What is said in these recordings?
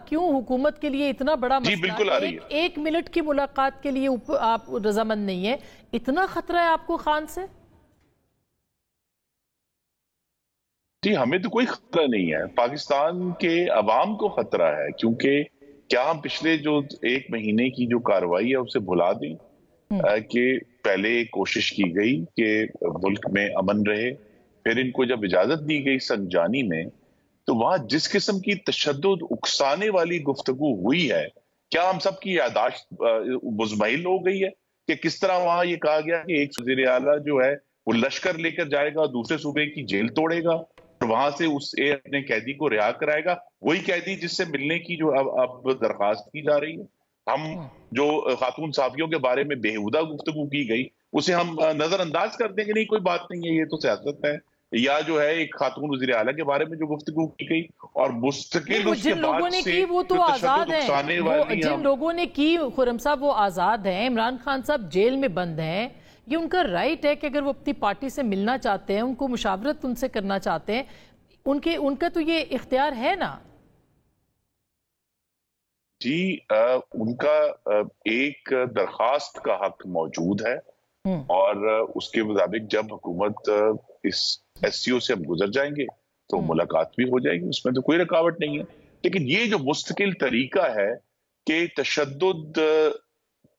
क्यों हुकूमत के लिए इतना बड़ा जी बिल्कुल आ रही है। एक मिनट की मुलाकात के लिए आप रजामंद नहीं है? इतना खतरा है आपको खान से? जी हमें तो कोई खतरा नहीं है, पाकिस्तान के अवाम को खतरा है, क्योंकि क्या हम पिछले जो 1 महीने की जो कार्रवाई है उसे भुला दें कि पहले कोशिश की गई कि मुल्क में अमन रहे, फिर इनको जब इजाजत दी गई संजानी में, तो वहां जिस किस्म की तशद्दुद उकसाने वाली गुफ्तगू हुई है, क्या हम सब की यादाश्त मुज़महिल हो गई है कि किस तरह वहां ये कहा गया कि एक वज़ीर आला जो है वो लश्कर लेकर जाएगा, दूसरे सूबे की जेल तोड़ेगा और वहां से उसे अपने कैदी को रिहा कराएगा, वही कैदी जिससे मिलने की जो अब दरखास्त की जा रही है। हम जो खातून साफियों के बारे में बेहुदा गुफ्तगू की गई उसे हम नजरअंदाज कर देंगे, नहीं कोई बात नहीं है, ये तो सियासत है। या जो है एक खातून वज़ीर आला के बारे में जो गुफ्तगू की गई और मुस्तकिल उसके बाद से वो तो आजाद है, जिन लोगों ने की खुर्रम साहब वो आजाद हैं, इमरान खान साहब जेल में बंद हैं, ये उनका राइट है कि अगर वो अपनी पार्टी से मिलना चाहते हैं, उनको मुशावरत उनसे करना चाहते हैं, उनका तो ये इख्तियार है ना। जी उनका एक दरखास्त का हक मौजूद है और उसके मुताबिक जब हुकूमत इस एससीओ से हम गुजर जाएंगे तो मुलाकात भी हो जाएगी, उसमें तो कोई रुकावट नहीं है। लेकिन ये जो मुस्तकिल तरीका है कि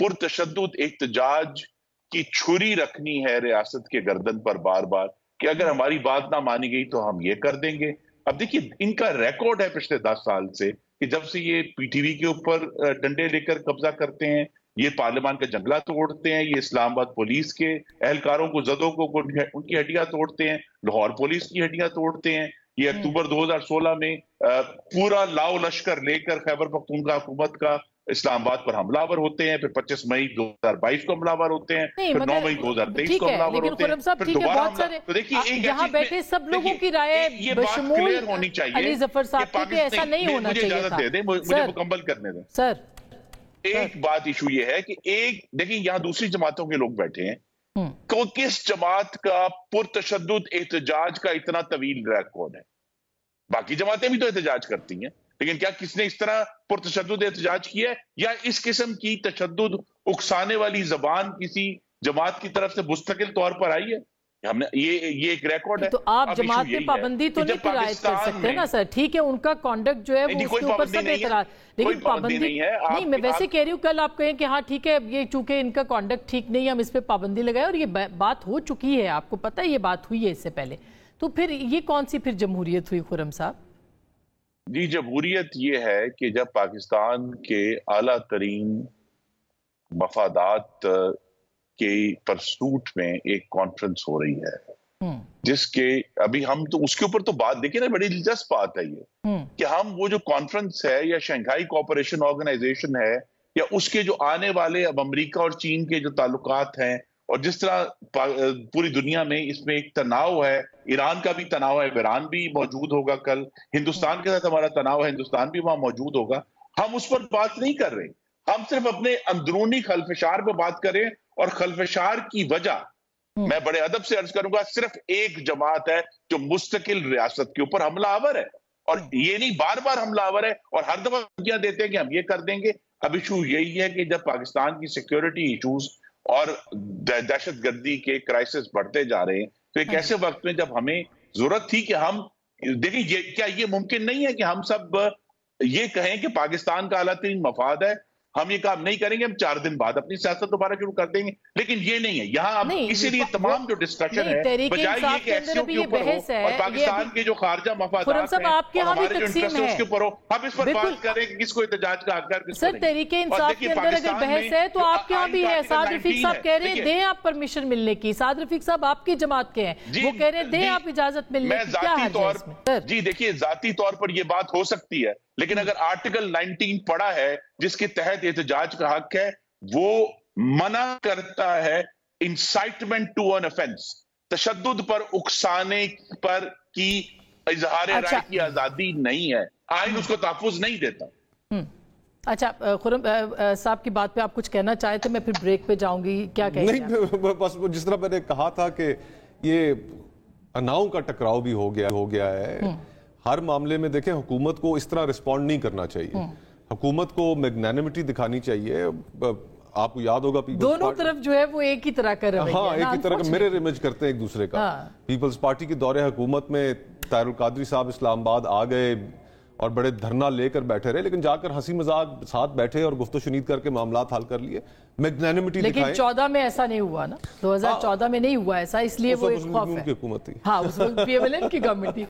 पुरतशद्दुद एहतजाज की छुरी रखनी है रियासत के गर्दन पर बार बार कि अगर हमारी बात ना मानी गई तो हम ये कर देंगे। अब देखिए इनका रिकॉर्ड है पिछले 10 साल से कि जब से ये पीटीवी के ऊपर डंडे लेकर कब्जा करते हैं, ये पार्लियामान का जंगला तोड़ते हैं, ये इस्लामाबाद पुलिस के एहलकारों को जदों को उनकी हड्डियां तोड़ते हैं, लाहौर पुलिस की हड्डियां तोड़ते हैं, ये अक्टूबर 2016 में पूरा लाओ लश्कर लेकर खैबर पख्तूनख्वा हुकूमत का इस्लामाबाद पर हमलावर होते हैं, फिर 25 मई 2022 को हमलावर होते हैं, फिर 9 मई 2023 को हमलावर होते हैं, फिर दोबारा हमला। तो देखिए यहाँ बैठे सब लोगों की राय ये बात क्लियर होनी चाहिए अली जफर साहब कि ऐसा नहीं होना चाहिए। मुझे इजाजत दे दें, मुझे मुकम्मल करने दें सर। एक बात इशू ये है कि देखिए यहाँ दूसरी जमातों के लोग बैठे हैं, तो किस जमात का पुरतशद्दुद एहतजाज का इतना तवील रिकॉर्ड है? बाकी जमातें भी तो एहतजाज करती हैं, लेकिन क्या किसने इस तरह पुरतशद्दुद एहतजाज किया है? या इस किस्म की तशद्दुद उकसाने वाली जबान किसी जमात की तरफ से मुस्तकिल तौर पर आई है? हमने ये एक रिकॉर्ड है। तो आप जमात पे पाबंदी तो नहीं आयद कर सकते ना सर, ठीक है उनका कॉन्डक्ट जो है वो उसके ऊपर सब एतराज, लेकिन पाबंदी नहीं। मैं वैसे कह रही हूँ कल आप कहें कि हाँ ठीक है ये चूंकि इनका कॉन्डक्ट ठीक नहीं है हम इस पे पाबंदी लगाए, और ये बात हो चुकी है, आपको पता है ये बात हुई है इससे पहले, तो फिर ये कौन सी फिर जमहूरियत हुई खुर्रम साहब? जी जमहूरियत ये है कि जब पाकिस्तान के आला तरीन मफादात के परसूट में एक कॉन्फ्रेंस हो रही है जिसके अभी हम तो उसके ऊपर तो बात देखिए ना, बड़ी दिलचस्प बात है ये कि हम वो जो कॉन्फ्रेंस है या शंघाई कोऑपरेशन ऑर्गेनाइजेशन है या उसके जो आने वाले अब अमेरिका और चीन के जो ताल्लुकात हैं और जिस तरह पूरी दुनिया में इसमें एक तनाव है, ईरान का भी तनाव है, ईरान भी मौजूद होगा कल, हिंदुस्तान के साथ हमारा तनाव है, हिंदुस्तान भी वहां मौजूद होगा, हम उस पर बात नहीं कर रहे, हम सिर्फ अपने अंदरूनी खलफशार पे बात करें। और खलफशार की वजह मैं बड़े अदब से अर्ज करूंगा, सिर्फ एक जमात है जो मुस्तकिल रियासत के ऊपर हमलावर है, और ये नहीं बार बार हमलावर है और हर दफा धमकियां देते हैं कि हम ये कर देंगे। अब इशू यही है कि जब पाकिस्तान की सिक्योरिटी इशूज और दहशतगर्दी के क्राइसिस बढ़ते जा रहे हैं, तो एक ऐसे वक्त में जब हमें जरूरत थी कि हम देखिए, क्या ये मुमकिन नहीं है कि हम सब ये कहें कि पाकिस्तान का आला तरीन मफाद है, हम ये काम नहीं करेंगे, हम 4 दिन बाद अपनी सियासत दोबारा शुरू कर देंगे, लेकिन ये नहीं है यहाँ। इसीलिए तमाम जो डिस्कशन है बजाय ये कि एससीओ के ऊपर हो और पाकिस्तान के जो खारजा मफादात हैं और हमारे जो इंटरेस्ट है उसके ऊपर हो, हम इस पर बात करें कि किसको एहतजाज का हक है। सर तहरीके इंसाफ के अंदर अगर बहस है तो आपके यहाँ भी है, साद रफीक साहब कह रहे हैं दें आप परमिशन मिलने की, साद रफीक साहब आपकी जमात के हैं, वो कह रहे हैं दें आप इजाजत मिलने की, क्या है? जी देखिए जाती तौर पर ये बात हो सकती है, लेकिन अगर आर्टिकल 19 पड़ा है जिसके तहत एहतजाज का हक है, वो मना करता है इंसाइटमेंट टू एन ऑफेंस, तशद्दुद पर उकसाने पर की इजहार राय की आजादी नहीं है, आइन उसको तहफ़्फ़ुज़ नहीं देता। अच्छा खुर्रम साहब की बात पे आप कुछ कहना चाहे थे, मैं फिर ब्रेक पे जाऊंगी, क्या कहेंगे? नहीं बस जिस तरह मैंने कहा था कि ये अनाओं का टकराव भी हो गया है, ہر معاملے میں دیکھیں حکومت کو اس طرح رسپونڈ نہیں کرنا چاہیے. حکومت کو میگنینمٹی دکھانی چاہیے. آپ کو یاد ہوگا دونوں طرف جو ہے وہ ایک ہی طرح کا رویہ، ہاں ایک ہی طرح کا مرر امیج کرتے ہیں ایک دوسرے کا. پیپلز پارٹی کے دور حکومت میں طاہر القادری صاحب اسلام آباد آ گئے اور بڑے دھرنا لے کر بیٹھے رہے، لیکن جا کر ہنسی مذاق ساتھ بیٹھے اور گفت و شنید کر کے معاملات حل کر لیے. میگنینمٹی دکھائیں. لیکن 14 میں ایسا نہیں ہوا نا، 2014 میں نہیں ہوا ایسا، اس لیے وہ ایک خوف ہے. کی حکومت تھی. ہاں اس وقت پی ایم ایل این کی گورنمنٹ تھی.